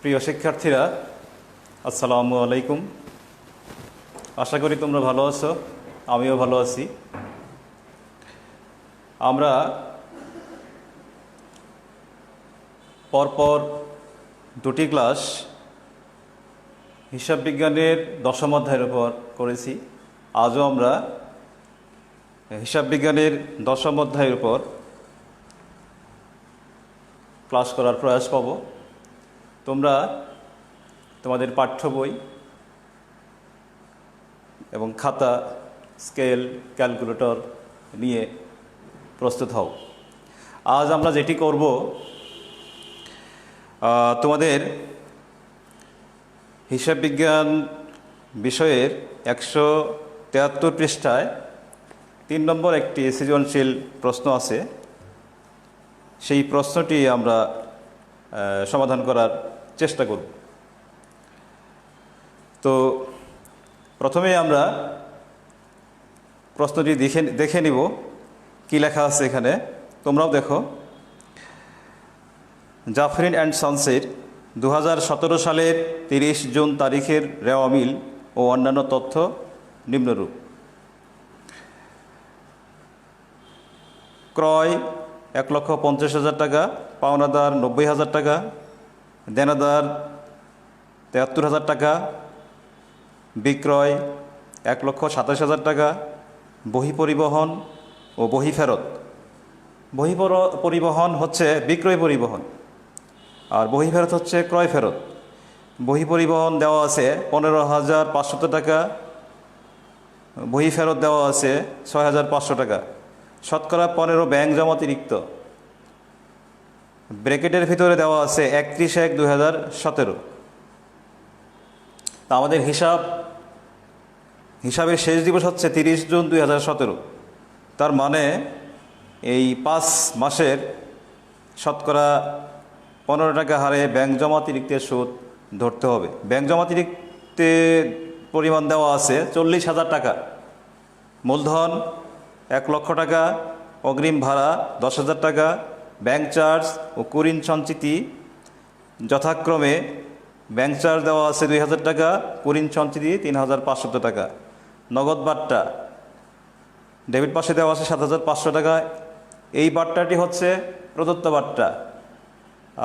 প্রিয় শিক্ষার্থীরা, আসসালামু আলাইকুম। আশা করি তোমরা ভালো আছো, আমিও ভালো আছি। আমরা পরপর দুটি ক্লাস হিসাব বিজ্ঞানের দশম অধ্যায়ের উপর করেছি। আজও আমরা হিসাব বিজ্ঞানের দশম অধ্যায়ের উপর ক্লাস করার প্রয়াস পাব। তোমরা তোমাদের পাঠ্য বই এবং খাতা, স্কেল, ক্যালকুলেটর নিয়ে প্রস্তুত হও। আজ আমরা যেটি করব, তোমাদের হিসাব বিজ্ঞান বিষয়ের 173 পৃষ্ঠায় 3 নম্বর একটি সৃজনশীল প্রশ্ন আছে। সেই প্রশ্নটি আমরা সমাধান করার চেষ্টা করব। তো প্রথমে আমরা প্রশ্নটি দেখে নিব কি লেখা আছে এখানে। তোমরাও দেখো। জাফরিন অ্যান্ড সন্সের 2017 সালের 30 জুন তারিখের রেওয়া মিল ও অন্যান্য তথ্য নিম্নরূপ। ক্রয় 1,50,000 টাকা, পাওনাদার 90,000 টাকা, দেনাদার 73,000 টাকা, বিক্রয় 1,27,000 টাকা, বহি পরিবহন ও বহি ফেরত। বহি পরিবহন হচ্ছে বিক্রয় পরিবহন, আর বহি ফেরত হচ্ছে ক্রয় ফেরত। বহি পরিবহন দেওয়া আছে 15,500 টাকা, বহি ফেরত দেওয়া আছে 6,500 টাকা। শতকরা 15 ব্যাংক জমা অতিরিক্ত। ব্র্যাকেটের ভিতরে দেওয়া আছে 31/1/2017। তা আমাদের হিসাবের শেষ দিবস হচ্ছে 30 জুন 2017। তার মানে এই 5 মাসের শতকরা 15 টাকা হারে ব্যাংক জমা অতিরিক্তের সুদ ধরতে হবে। ব্যাংক জমা অতিরিক্তের পরিমাণ দেওয়া আছে 40,000 টাকা। মূলধন 1 লক্ষ টাকা, অগ্রিম ভাড়া 10,000 টাকা, ব্যাংক চার্জ ও কুরিন সঞ্চিতি যথাক্রমে ব্যাংক চার্জ দেওয়া আছে 2,000 টাকা, কুরিন সঞ্চিতি 3,500 টাকা। নগদ বাট্টা ডেবিট পাশে দেওয়া আছে 7,500 টাকা। এই বাট্টাটি হচ্ছে প্রদত্ত বাট্টা।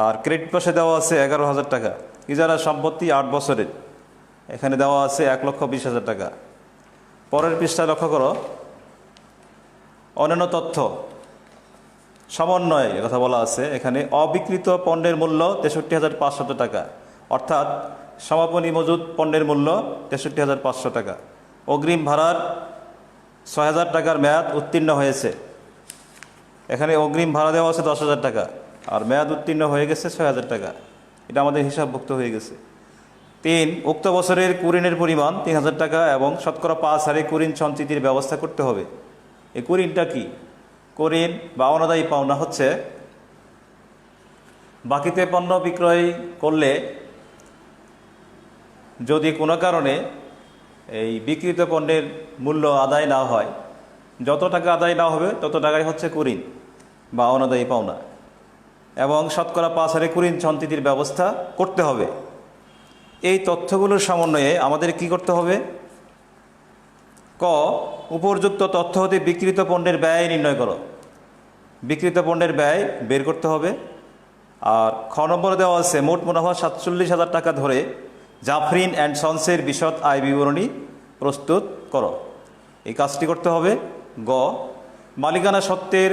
আর ক্রেডিট পাশে দেওয়া আছে 11,000 টাকা। ইজারা সম্পত্তি 8 বছরের, এখানে দেওয়া আছে 1,20,000 টাকা। পরের পৃষ্ঠায় লক্ষ্য করো, অন্যান্য তথ্য সমন্বয়ে কথা বলা আছে। এখানে অবিকৃত পণ্যের মূল্য 63,500 টাকা, অর্থাৎ সমাপনী মজুদ পণ্যের মূল্য 63,500 টাকা। অগ্রিম ভাড়ার 6,000 টাকার মেয়াদ উত্তীর্ণ হয়েছে। এখানে অগ্রিম ভাড়া দেওয়া আছে 10,000 টাকা, আর মেয়াদ উত্তীর্ণ হয়ে গেছে 6,000 টাকা। এটা আমাদের হিসাবভুক্ত হয়ে গেছে। 3, উক্ত বছরের কুরিনের পরিমাণ 3,000 টাকা এবং শতকরা 5 হারে কুরিন সঞ্চিতির ব্যবস্থা করতে হবে। এই কুরিনটা কি? কুরিন বা অনাদায়ী পাওনা হচ্ছে বাকিতে পণ্য বিক্রয় করলে যদি কোনো কারণে এই বিক্রিত পণ্যের মূল্য আদায় না হয়, যত টাকা আদায় না হবে তত টাকাই হচ্ছে কুরিন বা অনাদায়ী পাওনা, এবং শতকরা 5 হারে কুরিন সঞ্চিতির ব্যবস্থা করতে হবে। এই তথ্যগুলোর সমন্বয়ে আমাদের কি করতে হবে? ক, উপর্যুক্ত তথ্য হতে বিক্রিত পণ্যের ব্যয় নির্ণয় করো। বিক্রিত পণ্যের ব্যয় বের করতে হবে। আর খ নম্বরে দেওয়া আছে মোট মুনাফা 47,000 টাকা ধরে জাফরিন অ্যান্ড সন্সের বিশদ আয় বিবরণী প্রস্তুত করো। এই কাজটি করতে হবে। গ, মালিকানা সত্ত্বের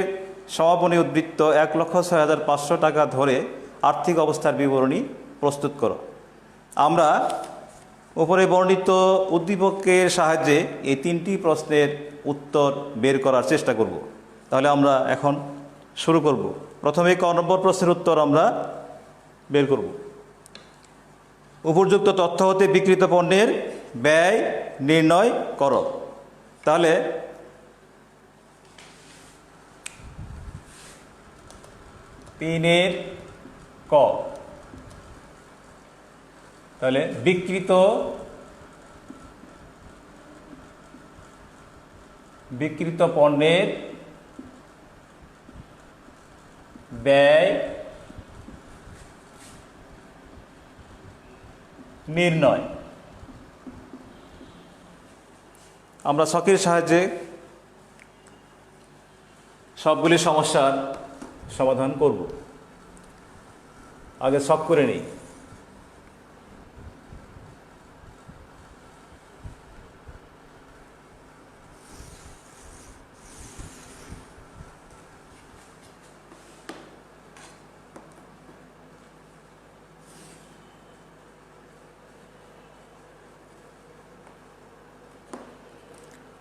সমাপনী উদ্বৃত্ত 1,06,500 টাকা ধরে আর্থিক অবস্থার বিবরণী প্রস্তুত করো। আমরা উপরে বর্ণিত উদ্দীপকের সাহায্যে এই 3টি প্রশ্নের উত্তর বের করার চেষ্টা করব। তাহলে আমরা এখন শুরু করব। প্রথমে ক নম্বর প্রশ্নের উত্তর আমরা বের করব। উপর্যুক্ত তথ্য হতে বিক্রিত পণ্যের ব্যয় নির্ণয় করো। তাহলে তিনের ক, তাহলে বিক্রিত পণ্যের ব্যয় নির্ণয়। আমরা ছকের সাহায্যে সবগুলি সমস্যার সমাধান করব। আগে ছক করে নিই।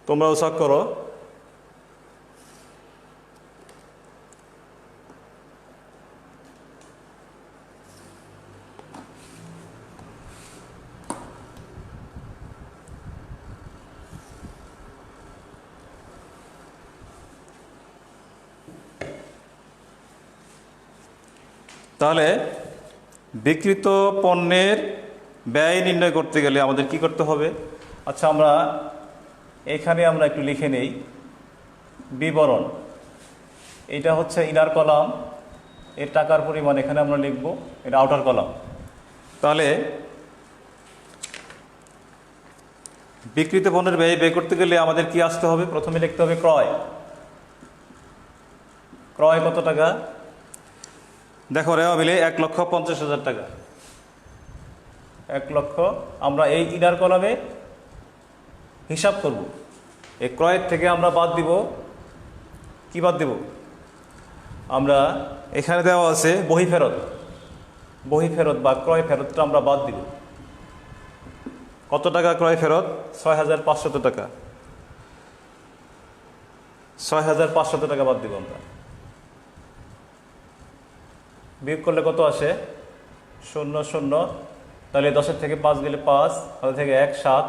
তোমরাও ছক করো। তাহলে বিক্রিত পণ্যের ব্যয় নির্ণয় করতে গেলে আমাদের কি করতে হবে? আচ্ছা, আমরা এখানে একটু লিখে নেই বিবরণ। এটা হচ্ছে ইনার কলাম, এর টাকার পরিমাণ এখানে আমরা লিখব, এটা আউটার কলাম। তাহলে বিক্রিত পণ্যের ব্যয় ব্যয় করতে গেলে আমাদের কি আসতে হবে? প্রথমে লিখতে হবে ক্রয়। ক্রয় কত টাকা? দেখো রেওয়া মিলে 1,50,000 টাকা। 1 লক্ষ আমরা এই ইনার কলামে হিসাব করব। এই ক্রয়ের থেকে আমরা বাদ দিব, কি বাদ দিব? আমরা এখানে দেওয়া আছে বহি ফেরত। বহি ফেরত বা ক্রয় ফেরতটা আমরা বাদ দিব। কত টাকা ক্রয় ফেরত? 6,500 টাকা। 6,500 টাকা বাদ দিব আমরা। বিয়োগ করলে কত আসে? 0 0। তাহলে 10-এর থেকে 5 গেলে 5, হাতে থেকে 1 7,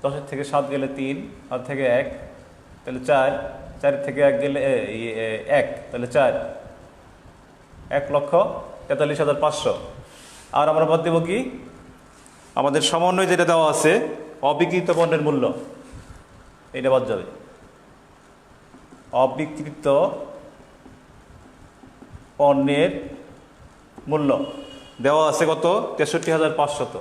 10-এর থেকে 7 গেলে 3, হাতে থেকে 1, তাহলে 4, 4-এর থেকে 1 গেলে 1, তাহলে 4, 1,43,500। আর আমরা বাদ দেব কি? আমাদের সমন্বয় যেটা দেওয়া আছে অবিকৃত পণ্যের মূল্য, এটা বাদ যাবে। অবিকৃত পণ্যের মূল্য দেওয়া আছে কত? 63,500।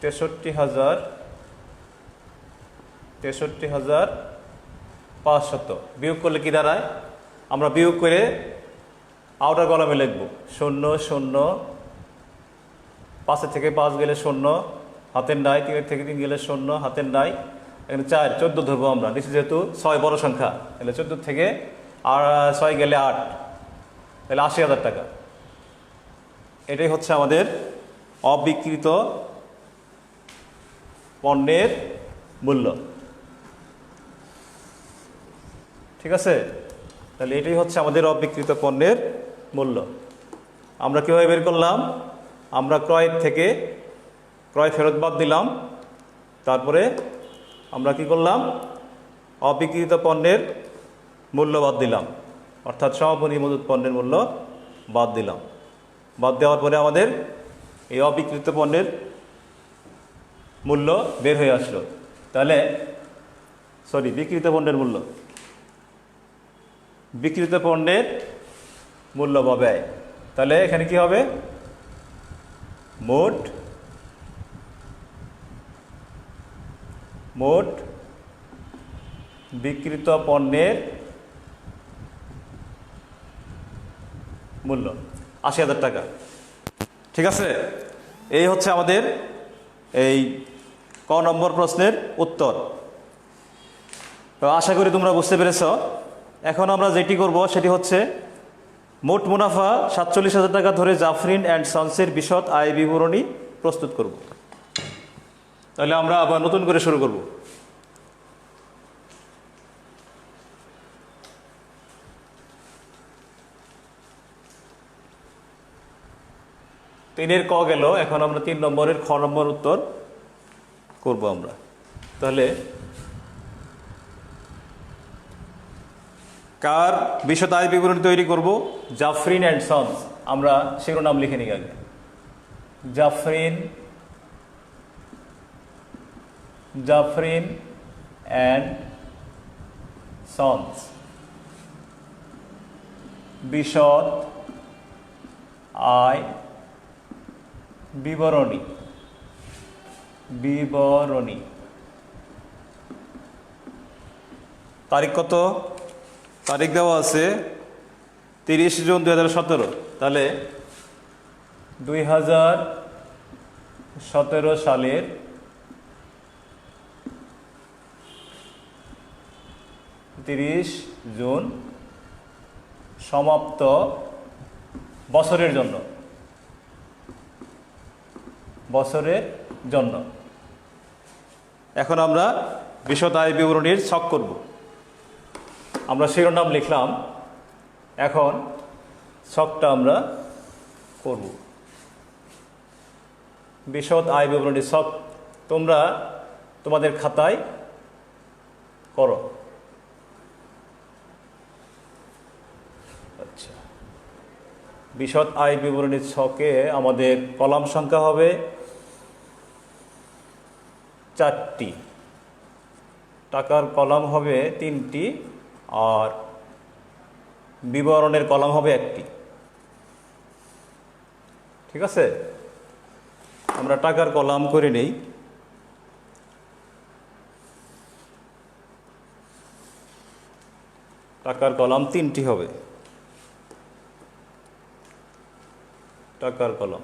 63,500 বিয়োগ করলে কি দাঁড়ায়? আমরা বিয়োগ করে আউটার কলামে লিখব 0 0, 5-এর থেকে 5 গেলে 0, হাতের নাই। 3-এর থেকে 3 গেলে 0, হাতের নাই। এখানে 4, 14 ধরবো আমরা, নিচে যেহেতু 6 বড় সংখ্যা, তাহলে 14 থেকে 6 গেলে 8, তাহলে 80,000 টাকা। এটাই হচ্ছে আমাদের অবিকৃত পণ্যের মূল্য। ঠিক আছে? তাহলে এটাই হচ্ছে আমাদের অবিকৃত পণ্যের মূল্য। আমরা কীভাবে বের করলাম? আমরা ক্রয়ের থেকে ক্রয় ফেরত বাদ দিলাম, তারপরে আমরা কি করলাম? অবিকৃত পণ্যের মূল্য বাদ দিলাম, অর্থাৎ সমাপনী মজুত পণ্যের মূল্য বাদ দিলাম। বাদ দেওয়ার পরে আমাদের এই অবিকৃত পণ্যের মূল্য বের হয়ে আসলো। তাহলে বিক্রিত পণ্যের মূল্য, বিক্রিত পণ্যের মূল্য বা ব্যয়। তাহলে এখানে কি হবে? মোট বিক্রিত পণ্যের মূল্য 80,000 টাকা। ঠিক আছে? এই হচ্ছে আমাদের এই ক নম্বর প্রশ্নের উত্তর। তো আশা করি তোমরা বুঝতে পেরেছ। এখন আমরা যেটি করব সেটি হচ্ছে মোট মুনাফা 47,000 টাকা ধরে জাফরিন অ্যান্ড সন্সের বিশদ আয় বিবরণী প্রস্তুত করব। তাহলে আমরা আবার নতুন করে শুরু করব। তিনের ক গেল, এখন আমরা 3 নম্বরের খ নম্বর উত্তর করব আমরা। তাহলে কার বিশদ আয় বিবরণী তৈরি করব? Jafrin and sons. আমরা শিরোনাম লিখে নিই আগে। জাফরিন অ্যান্ড সন্স বিশদ আয় বিবরণী, বিবরণী। তারিখ কত? তারিখ দেওয়া আছে 30 জুন 2017। তাহলে 2017 সালের 30 জুন সমাপ্ত বছরের জন্য, বছরের জন্য। এখন আমরা বিশদ আয় বিবরণীর ছক করব। আমরা শিরোনাম লিখলাম, এখন ছকটা আমরা করব। বিশদ আয় বিবরণীর ছক তোমরা তোমাদের খাতায় করো। আচ্ছা, বিশদ আয় বিবরণীর ছকে আমাদের কলাম সংখ্যা হবে 4টি, টাকার কলাম হবে 3টি, আর বিবরণের কলাম হবে 1টি। ঠিক আছে, আমরা টাকার কলাম করে নেই। টাকার কলাম 3টি হবে। টাকার কলাম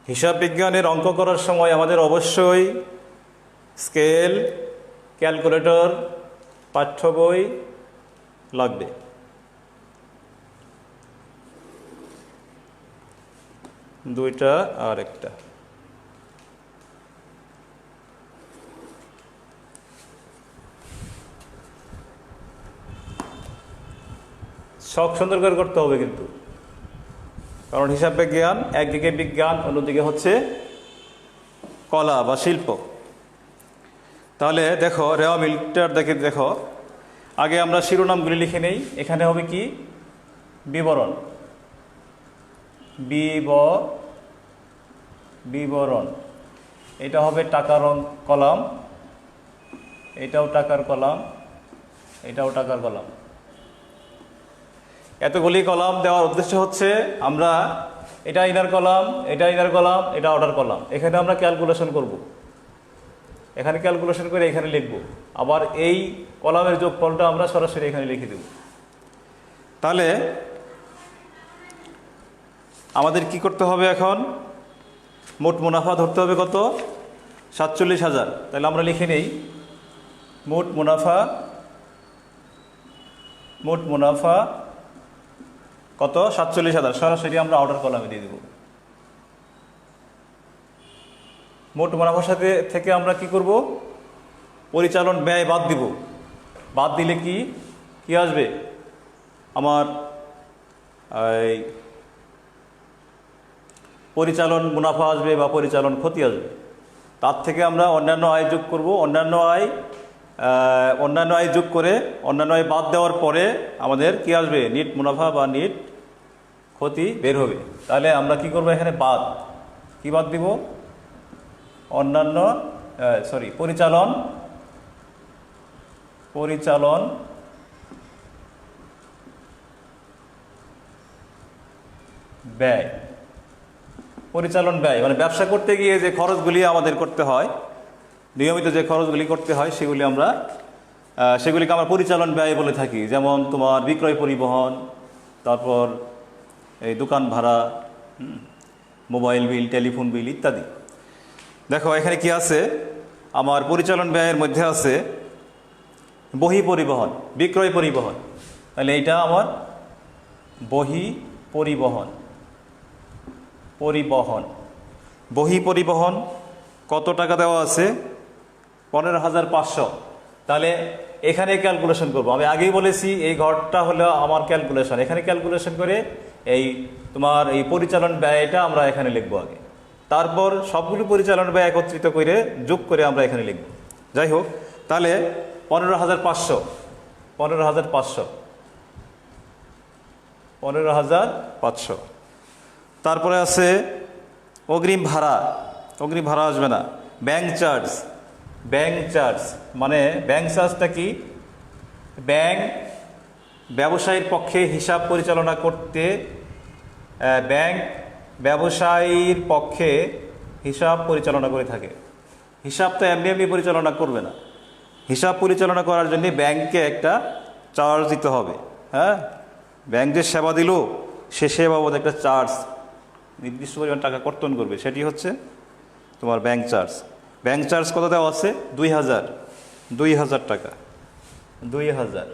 হিসাব বিজ্ঞানের অঙ্ক করার সময় আমাদের অবশ্যই স্কেল, ক্যালকুলেটর, পাঠ্য বই লাগবে। দুইটা আর একটা। ছক সুন্দর করে করতে হবে কিন্তু, কারণ হিসাব বিজ্ঞান একদিকে বিজ্ঞান, অন্যদিকে হচ্ছে কলা বা শিল্প। তাহলে দেখো রেওয়া মিলটার দেখো, আগে আমরা শিরোনামগুলি লিখে নেই। এখানে হবে কি? বিবরণ, বিবরণ। এটা হবে টাকার কলাম, এটাও টাকার কলাম, এটাও টাকার কলাম। এতগুলি কলাম দেওয়ার উদ্দেশ্য হচ্ছে আমরা এটা ইনার কলাম, এটা ইনার কলাম, এটা আউটার কলাম, এখানে আমরা ক্যালকুলেশন করব। এখানে ক্যালকুলেশন করে এখানে লিখব, আবার এই কলামের যোগফলটা আমরা সরাসরি এখানে লিখে দেব। তাহলে আমাদের কি করতে হবে? এখন মোট মুনাফা ধরতে হবে কত? 47,000। তাহলে আমরা লিখে নেই মোট মুনাফা, মোট মুনাফা কত? 47,000। সরাসরি আমরা আউটার কলামে দিয়ে দেব। মোট মুনাফার সাথে থেকে আমরা কি করব? পরিচালন ব্যয় বাদ দিব। বাদ দিলে কি কি আসবে? আমার এই পরিচালন মুনাফা আসবে বা পরিচালন ক্ষতি আসবে। তার থেকে আমরা অন্যান্য আয় যোগ করব। অন্যান্য আয় যোগ করে অন্যান্য আয় বাদ দেওয়ার পরে আমাদের কি আসবে? নিট মুনাফা বা নিট ক্ষতি বের হবে। তাহলে আমরা কি করব? এখানে বাদ, কি বাদ দিব? অন্যান্য পরিচালন ব্যয়। পরিচালন ব্যয় মানে ব্যবসা করতে গিয়ে যে খরচগুলি আমাদের করতে হয়, নিয়মিত যে খরচগুলি করতে হয়, সেগুলিকে আমরা পরিচালন ব্যয় বলে থাকি। যেমন তোমার বিক্রয় পরিবহন, তারপর এই দোকান ভাড়া, মোবাইল বিল, টেলিফোন বিল ইত্যাদি। দেখো এখানে কি আছে? আমার পরিচালন ব্যয়ের মধ্যে আছে বহি পরিবহন, বিক্রয় পরিবহন। তাহলে এইটা আমার বহি পরিবহন। বহি পরিবহন কত টাকা দেওয়া আছে? 15,500। তাহলে এখানে ক্যালকুলেশন করব। আমি আগেই বলেছি এই ঘরটা হলো আমার ক্যালকুলেশন। এখানে ক্যালকুলেশন করে এই তোমার এই পরিচালন ব্যয়টা আমরা এখানে লিখব আগে, তারপর সবগুলো পরিচালন ব্যয় একত্রিত করে যোগ করে আমরা এখানে লিখব। যাই হোক, তাহলে 15,500, 15,500। তারপরে আছে অগ্রিম ভাড়া। অগ্রিম ভাড়া আসবে না। ব্যাংক চার্জ মানে ব্যাংক চার্জটা কি? ব্যাংক ব্যবসায়ীর পক্ষে হিসাব পরিচালনা করতে ব্যাংক ব্যবসায়ীর পক্ষে হিসাব পরিচালনা করে থাকে। হিসাব তো এমনি এমনি পরিচালনা করবে না, হিসাব পরিচালনা করার জন্য ব্যাংককে একটা চার্জ দিতে হবে। হ্যাঁ, ব্যাংক যে সেবা দিল সে সেবা বাবদ একটা চার্জ, নির্দিষ্ট পরিমাণ টাকা কর্তন করবে, সেটি হচ্ছে তোমার ব্যাংক চার্জ। ব্যাংক চার্জ কত দেওয়া আছে? 2000 টাকা, 2000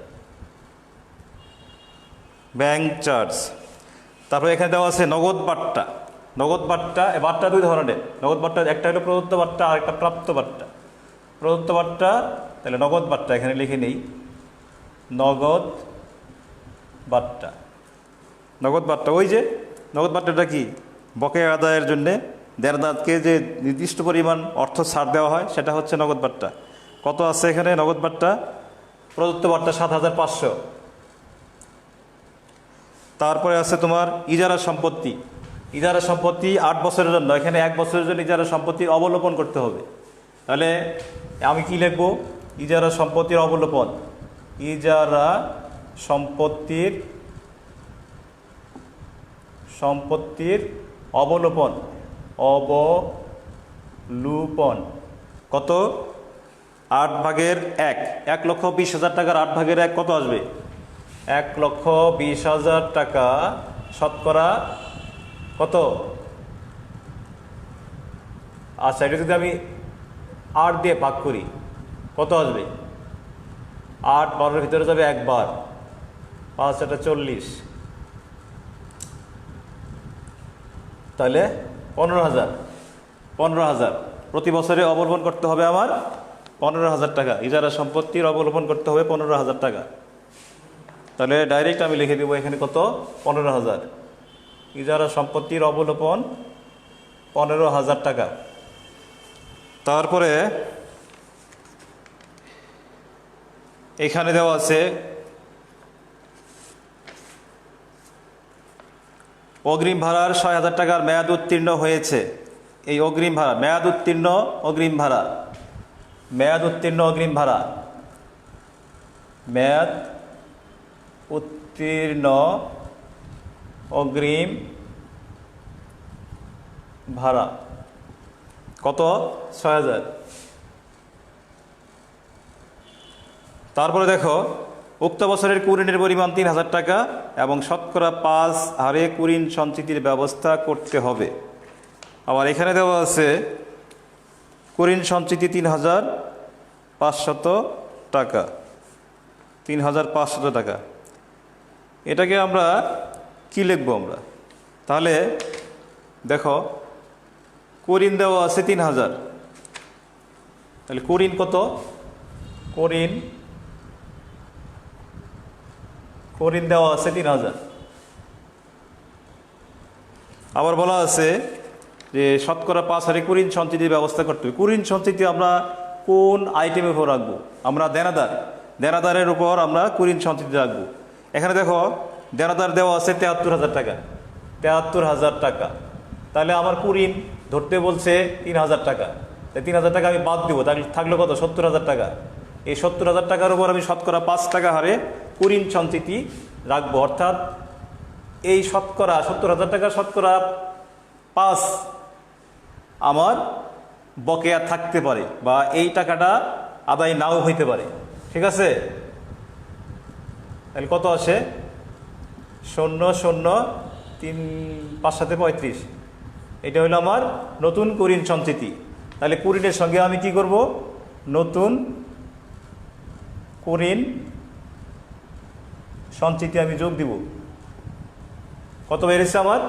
ব্যাংক চার্জ। তারপরে এখানে দেওয়া আছে নগদ বাট্টা। নগদ বাট্টা, বাট্টা দুই ধরনের। নগদ বাট্টা একটা হলো প্রদত্ত বাট্টা আর একটা প্রাপ্ত বাট্টা। প্রদত্ত বাট্টা তাহলে নগদ বাট্টা এখানে লিখে নেই, নগদ বাট্টা। নগদ বাট্টা ওই যে নগদ বাট্টাটা কি? বকেয়া আদায়ের জন্যে দেনদারকে যে নির্দিষ্ট পরিমাণ অর্থ ছাড় দেওয়া হয় সেটা হচ্ছে নগদ বাট্টা। কত আছে এখানে নগদ বাট্টা? প্রদত্ত বাট্টা 7500। তারপরে আছে তোমার ইজারা সম্পত্তি। ইজারা সম্পত্তি 8 বছরের জন্য, এখানে 1 বছরের জন্য ইজারা সম্পত্তির অবলোপন করতে হবে। তাহলে আমি কি লিখব? ইজারা সম্পত্তির অবলোপন। ইজারা সম্পত্তির অবলোপন। অবলুপন কত? 8/1। 1,20,000 টাকার 8/1 কত আসবে? 1,20,000 টাকা শতকরা কত? আচ্ছা, এটা যদি আমি 8 দিয়ে ভাগ করি কত আসবে? 8 12-এর ভিতরে যাবে 1 বার, 5 এটা 40, তাহলে 15,000 প্রতি বছরে অবলম্বন করতে হবে আমার 15,000 টাকা। ইজারা সম্পত্তির অবলম্বন করতে হবে 15,000 টাকা। তাহলে ডাইরেক্ট আমি লিখে দেবো এখানে কত? 15,000। ইজারা সম্পত্তির অবলোপন 15,000 টাকা। তারপরে এখানে দেওয়া আছে অগ্রিম ভাড়ার 6,000 টাকার মেয়াদ উত্তীর্ণ হয়েছে। এই অগ্রিম ভাড়া, মেয়াদ উত্তীর্ণ অগ্রিম ভাড়া, মেয়াদ উত্তীর্ণ অগ্রিম ভাড়া, মেয়াদ উত্তীর্ণ অগ্রিম ভাড়া কত? 6,000। তারপরে দেখো উক্ত বছরের কুরিনের পরিমাণ 3,000 টাকা এবং শতকরা 5 হারে কুরিন সঞ্চিতির ব্যবস্থা করতে হবে। আবার এখানে দেওয়া আছে কুরিন সঞ্চিতি 3,500 টাকা, 3,500 টাকা। এটাকে আমরা কি লিখব আমরা? তাহলে দেখো কুরিন দেওয়া আছে 3,000, তাহলে কুরিন কত? কুরিন দেওয়া আছে 3,000। আবার বলা আছে যে শতকরা 5 হারে কুরিন সঞ্চিতির ব্যবস্থা করতে হবে। কুরিন সঞ্চিতি আমরা কোন আইটেমের উপর রাখবো? আমরা দেনাদারের উপর আমরা কুরিন সঞ্চিতি রাখবো। এখানে দেখো দেনাদার দেওয়া আছে 73,000 টাকা, 73,000 টাকা। তাহলে আমার কুরিন ধরতে বলছে 3,000 টাকা, 3,000 টাকা আমি বাদ দেবো, তাহলে থাকলো কত? 70,000 টাকা। এই 70,000 টাকার উপর আমি শতকরা 5 টাকা হারে কুরিন সঞ্চিতি রাখবো। অর্থাৎ এই শতকরা 70,000 টাকা শতকরা 5 আমার বকেয়া থাকতে পারে বা এই টাকাটা আদায় নাও হইতে পারে। ঠিক আছে? তাহলে কত আসে? 0,0,3 5 7 35। এটা হলো আমার নতুন কুরিন সঞ্চিতি। তাহলে কুরিনের সঙ্গে আমি কি করব? নতুন কুরিন সঞ্চিতি আমি যোগ দিব। কত বেড়েছে আমার?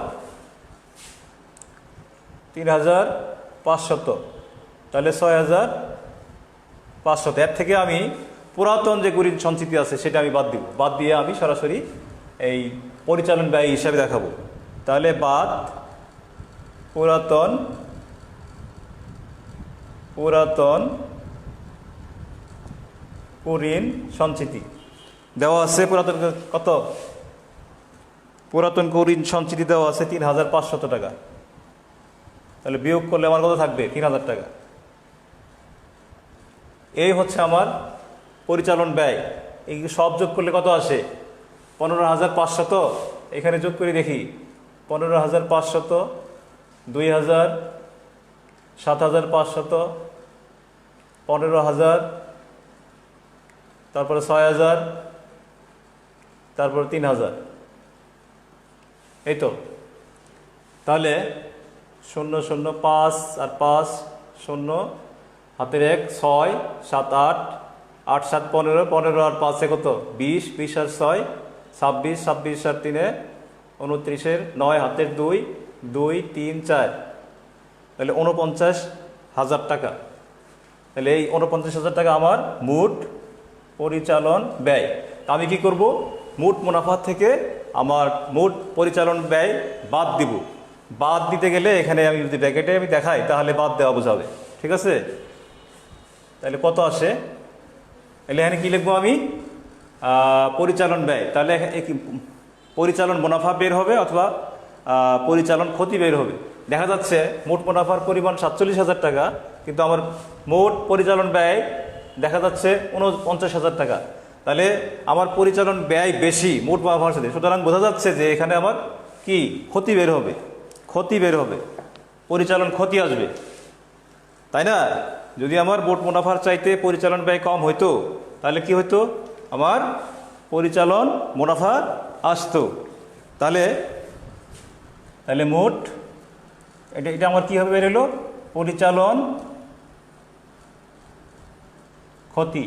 3,500। তাহলে 6,500। এর থেকে আমি পুরাতন যে কুরিন সঞ্চিতি আছে সেটা আমি বাদ দিব। বাদ দিয়ে আমি সরাসরি এই পরিচালন ব্যয় হিসাবে দেখাবো। তাহলে বাদ পুরাতন কুরিন সঞ্চিতি দেওয়া আছে। পুরাতন কত? পুরাতন কুরিন সঞ্চিতি দেওয়া আছে 3,500 টাকা। তাহলে বিয়োগ করলে আমার কত থাকবে? 3,000 টাকা। এই হচ্ছে আমার পরিচালন ব্যয়। এই সব যোগ করলে কত আসে? 15,500 এখানে যোগ করে দেখি। 15,500, 2,000, 7,500, 15,000, তারপরে 6,000, তারপরে 3,000। এই তো, তাহলে 0, 0, 5 আর 5, 0, হাতের 1, 6, 7, 8, 8, 7, 15, 15 আর 5 কত? 20, 20 আর 6, 26, 26 আর 3, 29, 9 হাতের 2, 2, 3, 4, তাহলে 49,000 টাকা। তাহলে এই 49,000 টাকা আমার মোট পরিচালন ব্যয়। তা আমি কি করব? মোট মুনাফা থেকে আমার মোট পরিচালন ব্যয় বাদ দিব। বাদ দিতে গেলে এখানে আমি যদি ব্র্যাকেটে আমি দেখাই তাহলে বাদ দেওয়া বোঝাবে, ঠিক আছে? তাহলে কত আসে? তাহলে এখানে কী লিখবো আমি? পরিচালন ব্যয়। তাহলে পরিচালন মুনাফা বের হবে অথবা পরিচালন ক্ষতি বের হবে। দেখা যাচ্ছে মোট মুনাফার পরিমাণ 47,000 টাকা, কিন্তু আমার মোট পরিচালন ব্যয় দেখা যাচ্ছে 49,000 টাকা। তাহলে আমার পরিচালন ব্যয় বেশি মোট মুনাফার সাথে, সুতরাং বোঝা যাচ্ছে যে এখানে আমার কি ক্ষতি বের হবে, ক্ষতি বের হবে, পরিচালন ক্ষতি আসবে, তাই না? যদি আমার মোট মুনাফার চাইতে পরিচালন ব্যয় কম হইতো তাহলে কি হইতো? আমার পরিচালন মুনাফা আসতো। তাহলে তাহলে মোট এটা আমার কী হবে বের হলো? পরিচালন ক্ষতি।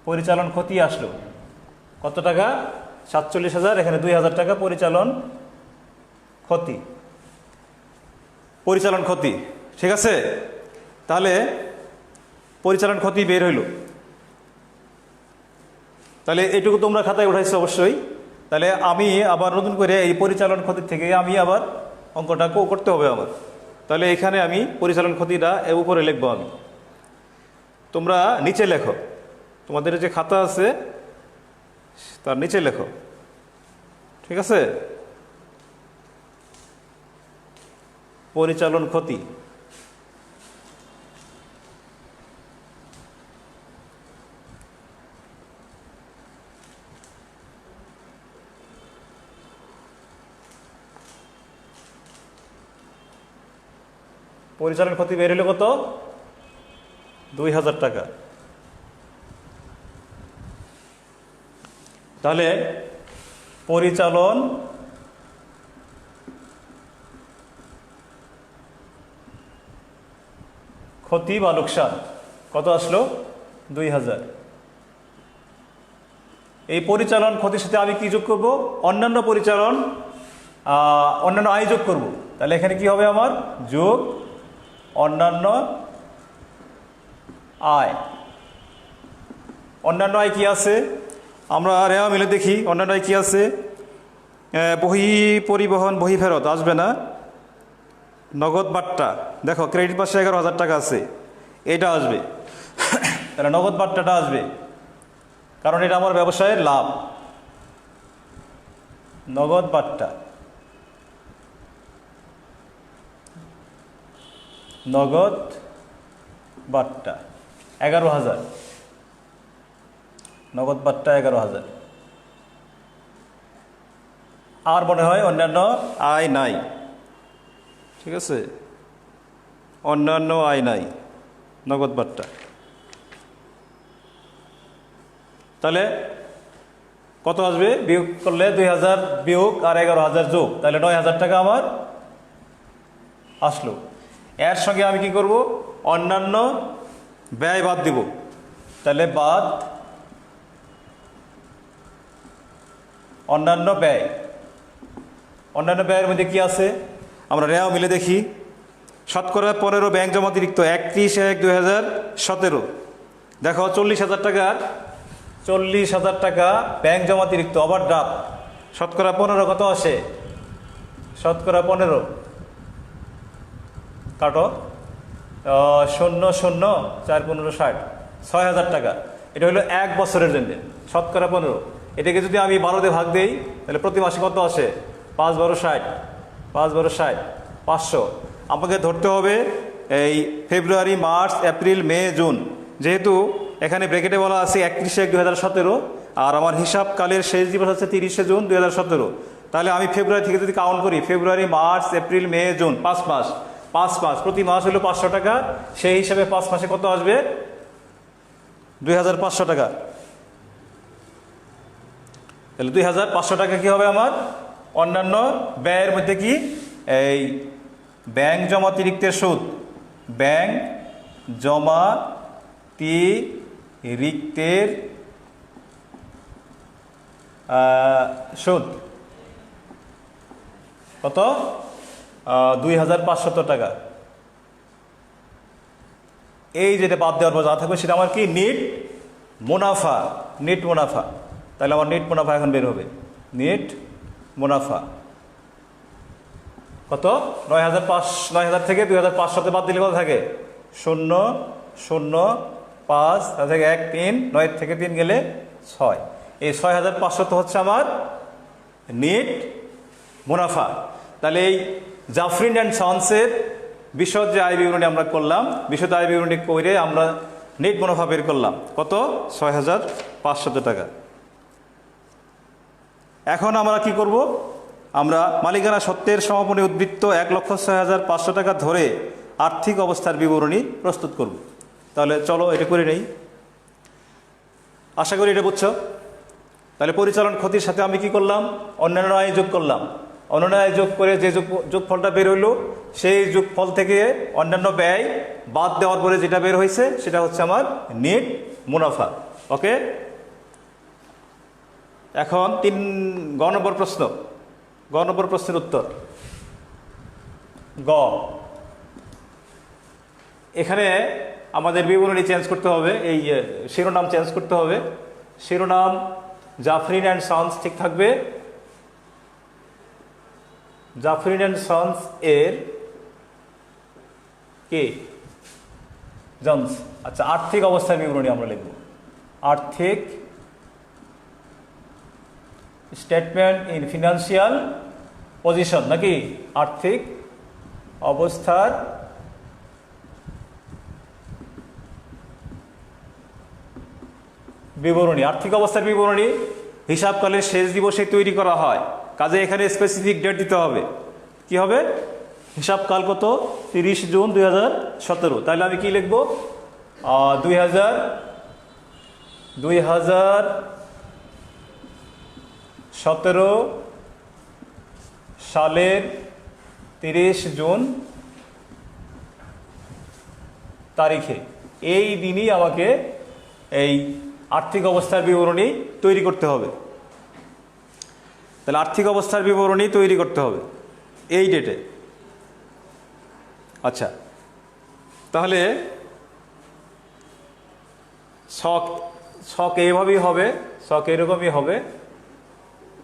পরিচালন ক্ষতি আসলো কত টাকা? 47,000, এখানে 2,000 টাকা পরিচালন ক্ষতি, পরিচালন ক্ষতি, ঠিক আছে? তাহলে পরিচালন ক্ষতি বের হইল। তাহলে এইটুকু তোমরা খাতায় উঠাইছো অবশ্যই। তাহলে আমি আবার নতুন করে এই পরিচালন ক্ষতি থেকে আমি আবার অঙ্কটা করতে হবে আমার। তাহলে এখানে আমি পরিচালন ক্ষতিটা এর উপরে লিখবো আমি, তোমরা নিচে লেখো। তোমাদের যে খাতা আছে তার নিচে লেখো, ঠিক আছে? পরিচালন ক্ষতি। পরিচালন ক্ষতি বের হলো কত? 2,000 টাকা। তাহলে পরিচালন ক্ষতি বা লোকসান কত আসলো? 2,000। এই পরিচালন ক্ষতির সাথে আমি কি যোগ করব? অন্যান্য পরিচালন, অন্যান্য আয় যোগ করব। তাহলে এখানে কি হবে আমার? যোগ অন্যান্য আয়। অন্যান্য আয় কি আছে? আমরা রেওয়া মিলে দেখি অন্যান্য আয় কি আছে। বহি পরিবহন, বহি ফেরত আসবে না। নগদ বাট্টা, দেখো ক্রেডিট পাশে 11,000 টাকা আছে, এটা আসবে। তাহলে নগদ বাট্টাটা আসবে, কারণ এটা আমার ব্যবসায়ের লাভ। নগদ বাট্টা, নগদ বাট্টা 11,000, নগদ বাট্টা 11,000। আর মনে হয় অন্যান্য আয় নাই, ঠিক আছে? অন্যান্য আয় নাই, নগদ বাট্টা। তাহলে কত আসবে? বিয়োগ করলে 2,000 বিয়োগ আর 11,000 যোগ, তাহলে 9,000 টাকা আমার আসলো। এর সঙ্গে আমি কি করব? অন্যান্য ব্যয় বাদ দিব। তাহলে বাদ অন্যান্য ব্যয়। অন্যান্য ব্যয়ের মধ্যে কি আছে? আমরা রেওয়া মিলে দেখি। শতকরা 15 ব্যাংক জমা অতিরিক্ত 31/1/2017। দেখো 40,000 টাকার 40,000 টাকা ব্যাংক জমা অতিরিক্ত ওভারড্রাফট। শতকরা 15 কত আসে? শতকরা 15 কাটো, 0, 0, 4, 15, 60, 6,000 টাকা। এটা হলো 1 বছরের জন্য। শতকরা 15, এটাকে যদি আমি 12 দিয়ে ভাগ দিই তাহলে প্রতি মাসে কত আসে? 5, 12, 60, 5, 12, 60, 500। আমাকে ধরতে হবে এই ফেব্রুয়ারি, মার্চ, এপ্রিল, মে, জুন। যেহেতু এখানে ব্র্যাকেটে বলা আছে 31/1/2017, আর আমার হিসাবকালের শেষ দিবস হচ্ছে 30শে জুন 2017। তাহলে আমি ফেব্রুয়ারি থেকে যদি কাউন্ট করি, ফেব্রুয়ারি, মার্চ, এপ্রিল, মে, জুন, 5 মাস, 5 মাস, প্রতি মাস হলো 500 টাকা। সেই হিসাবে 5 মাসে কত আসবে? 2500 টাকা। তাহলে 2500 টাকা কি হবে আমার? অন্যান্য ব্যয়ের মধ্যে কি এই ব্যাংক জমাতিরিক্তের সুদ, ব্যাংক জমাতিরিক্তের সুদ কত? 2500 টাকা। এই যেটা বাদ দেওয়ার পর যা থাকবে সেটা আমার কি? নেট মুনাফা। নেট মুনাফা। তাহলে আমার নেট মুনাফা এখন বের হবে। নেট মুনাফা কত? 9000 থেকে 2500 বাদ দিলে কত থাকে? 0, 0, 5, তার থেকে 1, 3, 9 থেকে 3 গেলে 6। এই 6500 তো হচ্ছে আমার নেট মুনাফা। তাহলে এই জাফরিন অ্যান্ড সন্সের বিশদ যে আয় বিবরণী আমরা করলাম, বিশদ আয় বিবরণী করে আমরা নেট মুনাফা বের করলাম কত? 6500 টাকা। এখন আমরা কি করব? আমরা মালিকানা সত্ত্বের সমাপনী উদ্বৃত্ত 1,06,500 টাকা ধরে আর্থিক অবস্থার বিবরণী প্রস্তুত করব। তাহলে চলো এটা করে নেই। আশা করি এটা বুঝছো। তাহলে পরিচালন ক্ষতির সাথে আমি কি করলাম? অন্যান্য আয় যোগ করলাম। অন্যান্য আয় যোগ করে যে যোগফলটা বের হইল, সেই যোগফল থেকে অন্যান্য ব্যয় বাদ দেওয়ার পরে যেটা বের হয়েছে সেটা হচ্ছে আমার নেট মুনাফা। ওকে, এখন 3 নম্বর প্রশ্ন। গ নম্বর প্রশ্নের উত্তর। গ, এখানে আমাদের বিবরণী চেঞ্জ করতে হবে, এই শিরোনাম চেঞ্জ করতে হবে। শিরোনাম জাফরিন অ্যান্ড সন্স ঠিক থাকবে। জাফরিন অ্যান্ড সন্স এর কে? জন্স। আচ্ছা, আর্থিক অবস্থার বিবরণী আমরা লিখব। আর্থিক স্টেটমেন্ট ইন ফিনান্সিয়াল পজিশন, নাকি? আর্থিক অবস্থার বিবরণী। আর্থিক অবস্থার বিবরণী হিসাবকালের শেষ দিবসে তৈরি করা হয়, কাজে এখানে স্পেসিফিক ডেট দিতে হবে। কি হবে? হিসাবকাল কত? 30 জুন 2017। তাহলে আমি কি লিখব? 2017 সালের 30 জুন তারিখে, এই দিনই আমাকে এই আর্থিক অবস্থার বিবরণী তৈরি করতে হবে। তাহলে আর্থিক অবস্থার বিবরণী তৈরি করতে হবে এই ডেটে। আচ্ছা, তাহলে ছক এইভাবেই হবে, ছক এরকমই হবে।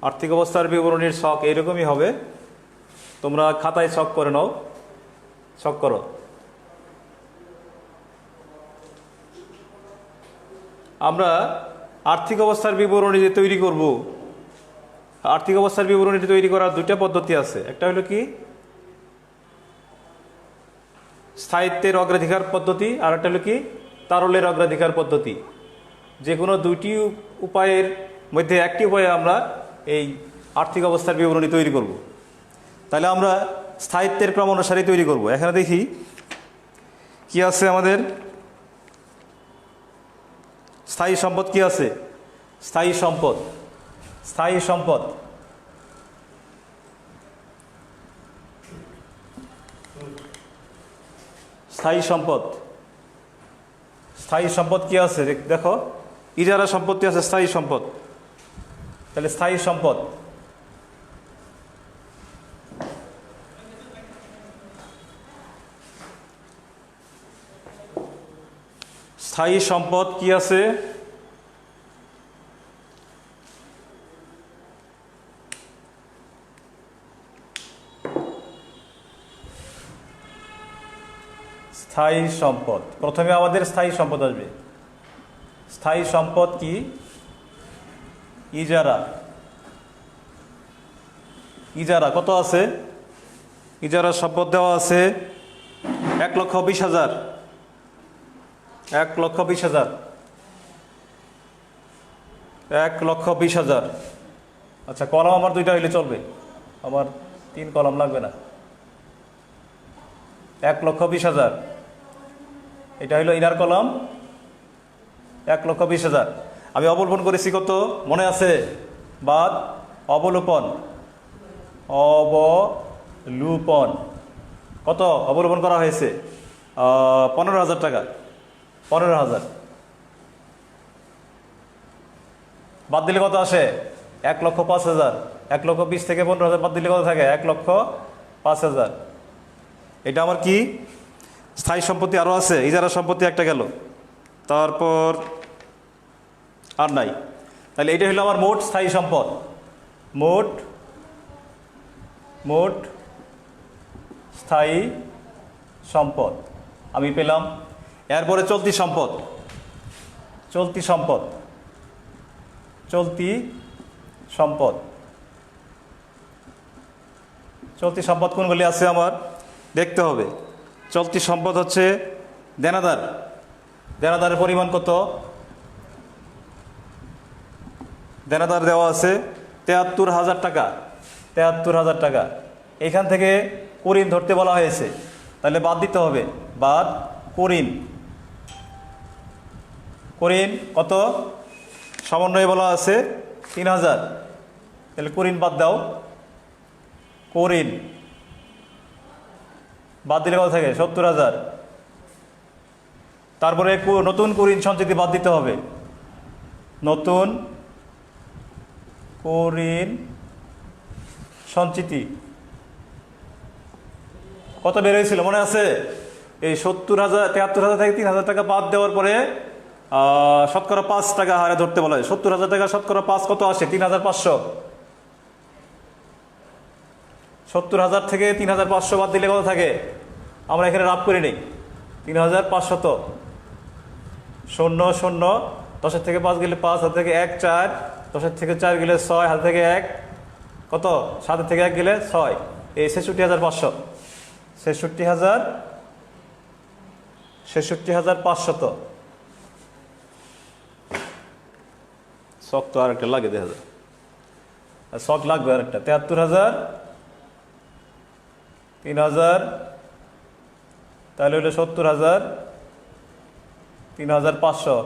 আর্থিক অবস্থার বিবরণীর ছক এইরকমই হবে। তোমরা খাতায় ছক করে নাও, ছক করো। আমরা আর্থিক অবস্থার বিবরণী যে তৈরি করব, আর্থিক অবস্থার বিবরণীটি তৈরি করার 2টা পদ্ধতি আছে। একটা হলো কি? স্থায়িত্বের অগ্রাধিকার পদ্ধতি, আর একটা হলো কি? তারল্যের অগ্রাধিকার পদ্ধতি। যে কোনো 2টি উপায়ের মধ্যে একটি উপায়ে আমরা এই আর্থিক অবস্থার বিবরণী তৈরি করব। তাহলে আমরা স্থায়িত্বের ক্রম অনুসারে তৈরি করব। এখানে দেখি কি আছে আমাদের। স্থায়ী সম্পদ কি আছে? স্থায়ী সম্পদ, স্থায়ী সম্পদ, স্থায়ী সম্পদ, স্থায়ী সম্পদ কি আছে দেখো? ইজারা সম্পত্তি আছে, স্থায়ী সম্পদ। তাহলে স্থায়ী সম্পদ, স্থায়ী সম্পদ কি আছে? স্থায়ী সম্পদ, প্রথমে আমাদের স্থায়ী সম্পদ আসবে। স্থায়ী সম্পদ কি? ইজারা। ইজারা কত আছে? ইজারা সম্পদ দেওয়া আছে 1,20,000। 1,20,000। 1,20,000। আচ্ছা, কলাম আমার 2টা হইলে চলবে, আমার 3 কলাম লাগবে না। 1,20,000, এটা হইলো ইনার কলাম। 1,20,000। আমি অবলোপন করেছি কত মনে আছে? বাদ অবলোপন, অবলুপন কত অবলোপন করা হয়েছে? 15,000 টাকা। 15,000 বাদ দিলে কত আসে? 1,05,000। 1,20,000 থেকে 15,000 বাদ দিলে কত থাকে? 1,05,000। এটা আমার কি স্থায়ী সম্পত্তি আরও আছে, ইজারা সম্পত্তি একটা গেল, তারপর আর নাই। তাহলে এটা হলো আমার মোট স্থায়ী সম্পদ। মোট স্থায়ী সম্পদ আমি পেলাম। এরপরে চলতি সম্পদ। চলতি সম্পদ কোনগুলি আছে আমার দেখতে হবে। চলতি সম্পদ হচ্ছে দেনাদারের পরিমাণ কত? দেনাদার দেওয়া আছে 73,000 টাকা। 73,000 টাকা। এখান থেকে কুরিন ধরতে বলা হয়েছে, তাহলে বাদ দিতে হবে। বাদ কুরিন কত? সমন্বয়ে বলা আছে 3,000, তাহলে কুরিন বাদ দাও। কুরিন বাদ দিলে কত থাকে? 70,000। তারপরে নতুন কুরিন সঞ্চিতি বাদ দিতে হবে। নতুন কুরিন সঞ্চিতি কত বের হয়েছিল মনে আছে? এই 73,000 থেকে 3,000 টাকা বাদ দেওয়ার পরে শতকরা 5 টাকা হারে ধরতে বলা হয়। 70,000 টাকা শতকরা 5 কত আসে? 3,500। 70,000 থেকে 3,500 বাদ দিলে কত থাকে? আমরা এখানে রাফ করে নিই। 3,500। 0 0 10 থেকে 5 গেলে 5, হাত থেকে 1 4, 10 থেকে 4 গেলে 6, হাত থেকে 1 কত? 7 থেকে 1 গেলে 6, এই 66,500। 66,500। শখ তো আর একটা লাগে, দেখা যায় শখ লাগবে আর একটা। 73,000, 3,000, তাহলে হলো 70,000, 3,500,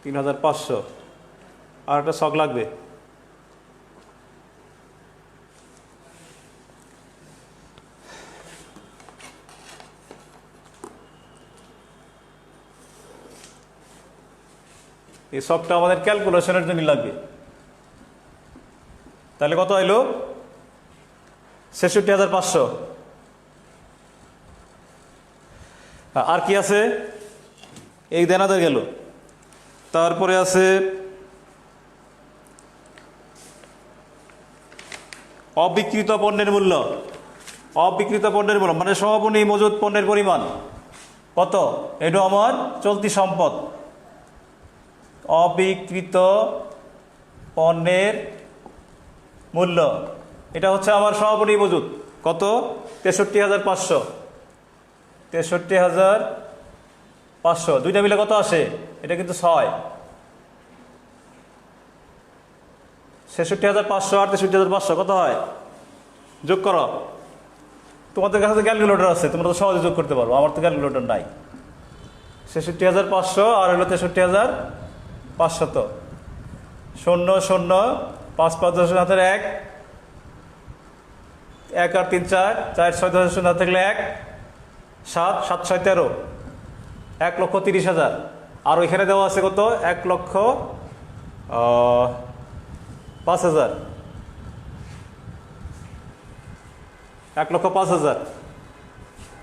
3,500। আর একটা শখ লাগবে। এই শখটা আমাদের ক্যালকুলেশনের জন্য লাগবে। তাহলে কত হইল? 66,500। আর কি আছে? এই দেনাদার গেল। তারপরে আছে অবিকৃত পণ্যের মূল্য। অবিকৃত পণ্যের মূল্য মানে সমাপনী মজুদ পণ্যের পরিমাণ কত? এটা আমার চলতি সম্পদ। অবিকৃত পণ্যের মূল্য এটা হচ্ছে আমার সমাপনী মজুদ। কত? 63,500। 63,500 দুইটা মিলে কত আসে? এটা কিন্তু 6। 66,500 আর 63,500 কত হয়? যোগ করো। তোমাদের কাছে তো ক্যালকুলেটর আছে, তোমরা তো সহজে যোগ করতে পারবো। আমার তো ক্যালকুলেটর নাই। 66,500 আর হলো 63,500। 0 0 5 5 10 হাতের 1, 1 আর 3 4, 4 6 10 শূন্য হাত থাকলে 1, 7 7 6 13, 1,30,000। আর ওইখানে দেওয়া আছে কত? 1,05,000। 1,05,000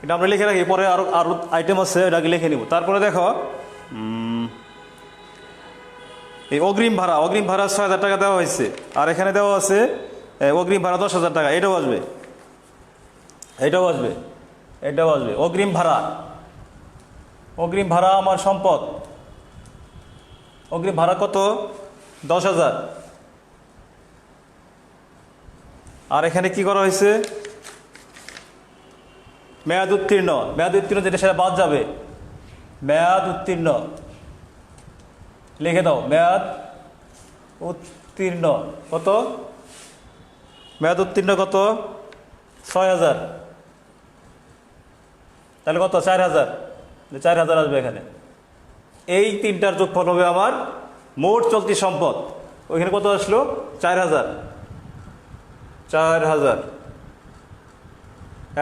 এটা আমরা লিখে রাখি, পরে আরো আরো আইটেম আছে, এটাকে লিখে নিব। তারপরে দেখো এই অগ্রিম ভাড়া 6,000 টাকা দেওয়া হয়েছে। আর এখানে দেওয়া আছে অগ্রিম ভাড়া 10,000 টাকা। এটাও আসবে। অগ্রিম ভাড়া আমার সম্পদ। অগ্রিম ভাড়া কত? 10,000। আর এখানে কি করা হয়েছে? মেয়াদ উত্তীর্ণ যেটা সেটা বাদ যাবে। মেয়াদ উত্তীর্ণ লিখে দাও মেয়াদ উত্তীর্ণ কত, মেয়াদ উত্তীর্ণ কত, 6000। তাহলে কত, 4000, 4000 আসবে এখানে। এই তিনটার যোগফল হবে আমার মোট চলতি সম্পদ। ওইখানে কত আসলো, 4000, 4000,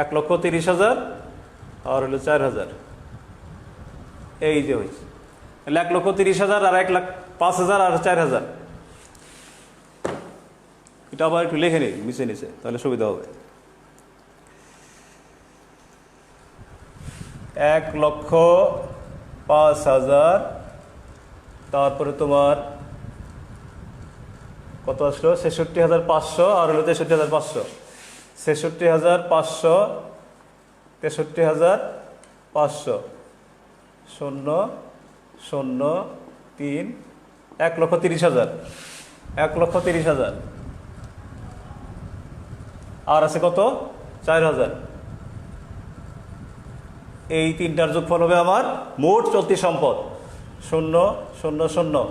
1,30,000 আর হলো 4000, এই যে হয়েছে। তাহলে 1,30,000 আর 1,05,000 আর 4000। এটা আবার একটু লিখে নিই নিচে নিচে, তাহলে সুবিধা হবে। 1,05,000, তারপরে তোমার কত আসলো, 66,500 আর হলো 63,500, 66,500, 63,500, 0, 0, 3, 1,30,000, 1,30,000 আর আছে কত, 4000। এই তিনটার যোগফল হবে আমার মোট চলতি সম্পদ। 0, 0, 0,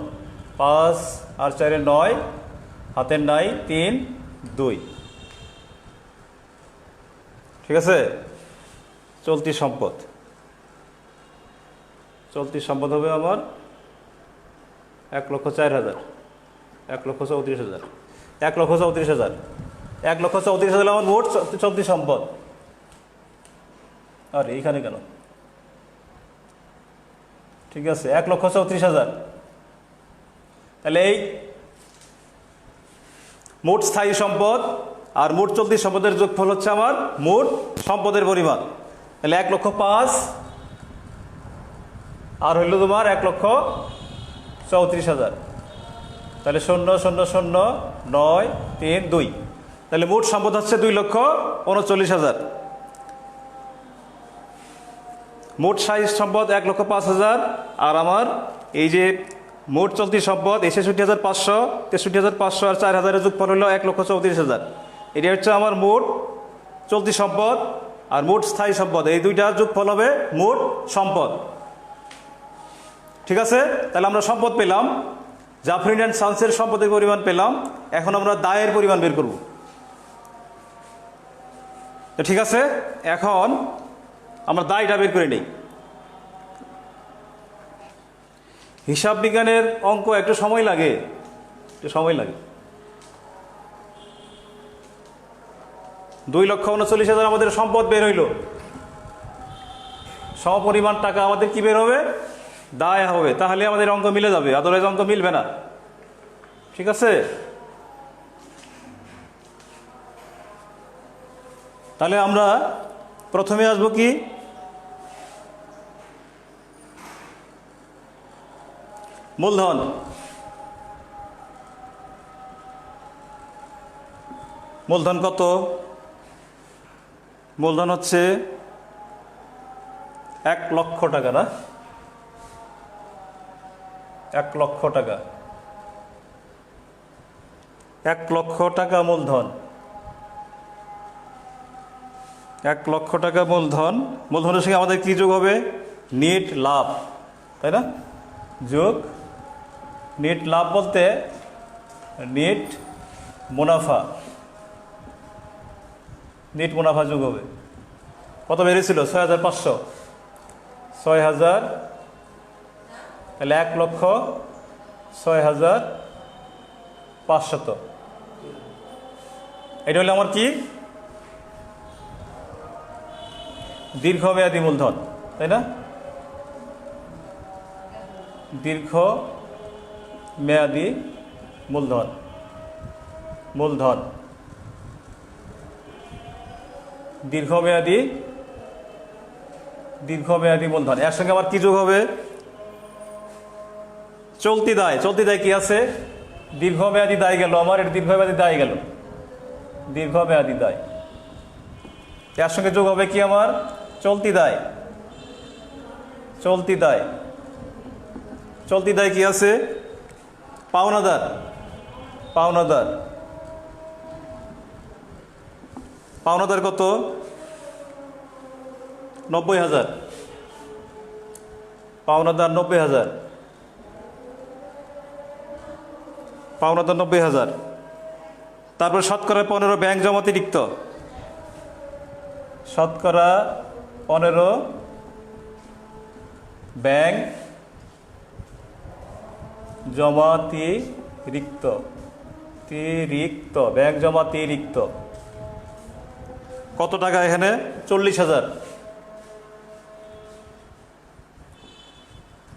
5 আর 4 9, হাতের নাই 3, 2। ঠিক আছে, চলতি সম্পদ, চলতি সম্পদ হবে আমার 1,04,000, 1,34,000, 1,34,000, 1,34,000 আমার মোট চলতি সম্পদ। আরে এইখানে কেন, ঠিক আছে, 1,34,000। তাহলে এই মোট স্থায়ী সম্পদ আর মোট চলতি সম্পদের যোগফল হচ্ছে আমার মোট সম্পদের পরিমাণ। তাহলে 1,05,000 আর হইল তোমার 1,34,000। তাহলে 0, 0, 0, 9, 3, 2। তাহলে মোট সম্পদ হচ্ছে 2,39,000। মোট স্থায়ী সম্পদ 1,05,000 আর আমার এই যে মোট চলতি সম্পদ 66,500, 63,500 আর 4000 যোগফল হলো 1,34,000। এটা হচ্ছে আমার মোট চলতি সম্পদ আর মোট স্থায়ী সম্পদ, এই দুইটার যোগফল হবে মোট সম্পদ। ঠিক আছে, তাহলে আমরা সম্পদ পেলাম, জাফরিন অ্যান্ড সানসের সম্পদের পরিমাণ পেলাম। এখন আমরা দায়ের পরিমাণ বের করব। ঠিক আছে, এখন আমরা দায়টা বের করে নিই। হিসাব বিজ্ঞানের অঙ্ক একটু সময় লাগে, একটু সময় লাগে। 2,39,000 আমাদের সম্পদ বের হইল, সমপরিমাণ টাকা আমাদের কি বের হবে, দায় হবে। তাহলে আমাদের অঙ্ক মিলে যাবে, আদারওয়াইজ অঙ্ক মিলবে না। ঠিক আছে, তাহলে আমরা প্রথমে আসবো কি, মূলধন। মূলধন কত, মূলধন হচ্ছে 1,00,000 টাকা না, 1,00,000 টাকা, 1,00,000 টাকা মূলধন, 1,00,000 টাকা মূলধন। মূলধনের সঙ্গে আমাদের কি যোগ হবে, নেট লাভ, তাই না, যোগ নেট লাভ বলতে নেট মুনাফা, নেট মুনাফা যোগ হবে। কত বেরিয়েছিল, 6,500, 6,000, তাহলে 1,06,500। এটা হলো আমার কি, দীর্ঘমেয়াদী মূলধন, তাই না, দীর্ঘ মেয়াদী মূলধন, মূলধন দীর্ঘমেয়াদী, দীর্ঘমেয়াদী মূলধন। এর সঙ্গে আমার কি যোগ হবে, চলতি দায়। চলতি দায় কি আছে, দীর্ঘমেয়াদী দায় গেল আমার, এটা দীর্ঘমেয়াদী দায় গেল, দীর্ঘমেয়াদী দায়। এর সঙ্গে যোগ হবে কি আমার, চলতি দায়, চলতি দায়। চলতি দায় কি আছে, পাওনাদার, পাওনাদার, পাওনাদার কত, 90,000, পাওনাদার 90,000। পাওনা তো 90,000। তারপর শতকরা 15 ব্যাংক জমা অতিরিক্ত, শতকরা 15 ব্যাংক জমাতিরিক্ত, ব্যাংক জমাতিরিক্ত কত টাকা এখানে? 40,000।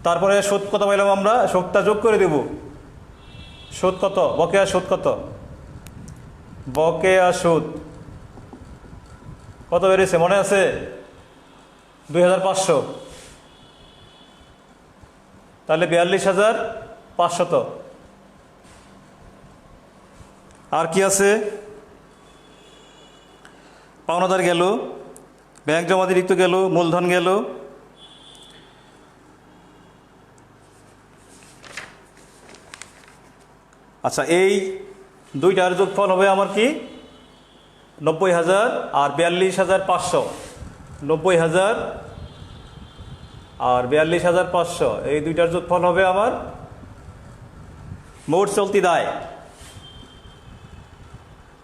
তারপরে সুদ কত পাইলাম আমরা? সুদটা যোগ করে দেব। সুদ কত? বকেয়া সুদ কত? বকেয়া সুদ কত বেড়েছে মনে আছে? 2,500। তাহলে 42,500। আর কি আছে? পাওনাদার গেল, ব্যাংক জমাতিরিক্ত গেল, মূলধন গেল। আচ্ছা, এই দুইটার যোগফল হবে আমার কি? 90,000 আর 42,500। 90,000 আর 42,500, এই দুইটার যোগফল হবে আমার মোট চলতি দায়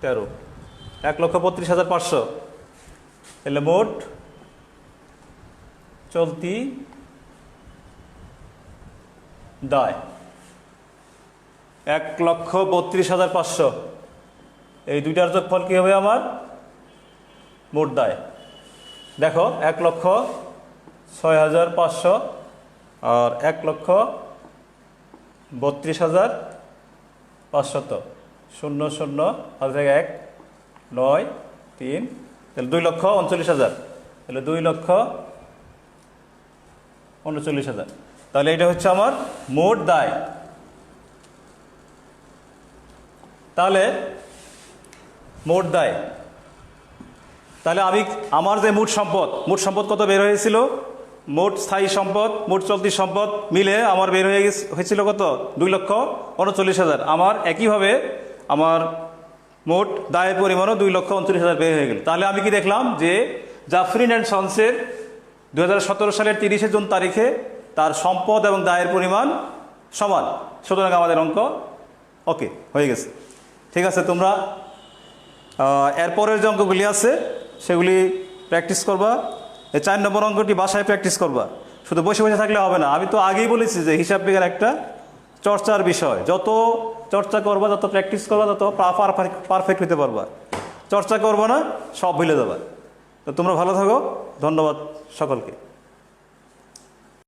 13, 1,32,500। তাহলে মোট চলতি দায় 1,32,500। এই দুইটার যোগফল কি হবে আমার? মোট দায়। দেখো, 1,06,500 আর 1,32,500, 0 0 হাত থেকে 1 9 3, তাহলে 2,39,000। তাহলে 2,39,000। তাহলে এটা হচ্ছে আমার মোট দায়। তাহলে মোট দায়, তাহলে আমার যে মোট সম্পদ কত বের হয়েছিল? মোট স্থায়ী সম্পদ, মোট চলতি সম্পদ মিলে আমার বের হয়েছিল কত? 2,39,000। আমার একইভাবে আমার মোট দায়ের পরিমাণও 2,39,000 বের হয়ে গেল। তাহলে আমি কি দেখলাম? যে জাফরিন অ্যান্ড সন্সের 2017 সালের 30শে জুন তারিখে তার সম্পদ এবং দায়ের পরিমাণ সমান। সুতরাং আমাদের অঙ্ক ওকে হয়ে গেছে। ঠিক আছে, তোমরা এরপরের যে অঙ্কগুলি আছে সেগুলি প্র্যাকটিস করবা। এই 4 নম্বর অঙ্কটি বাসায় প্র্যাকটিস করবা, শুধু বসে বসে থাকলে হবে না। আমি তো আগেই বলেছি যে হিসাব বিজ্ঞান একটা চর্চার বিষয়। যত চর্চা করবা, যত প্র্যাকটিস করবা, তত পারফেক্ট হতে পারবা। চর্চা করবো না, সব ভুলে যাবা। তো তোমরা ভালো থাকো। ধন্যবাদ সকলকে।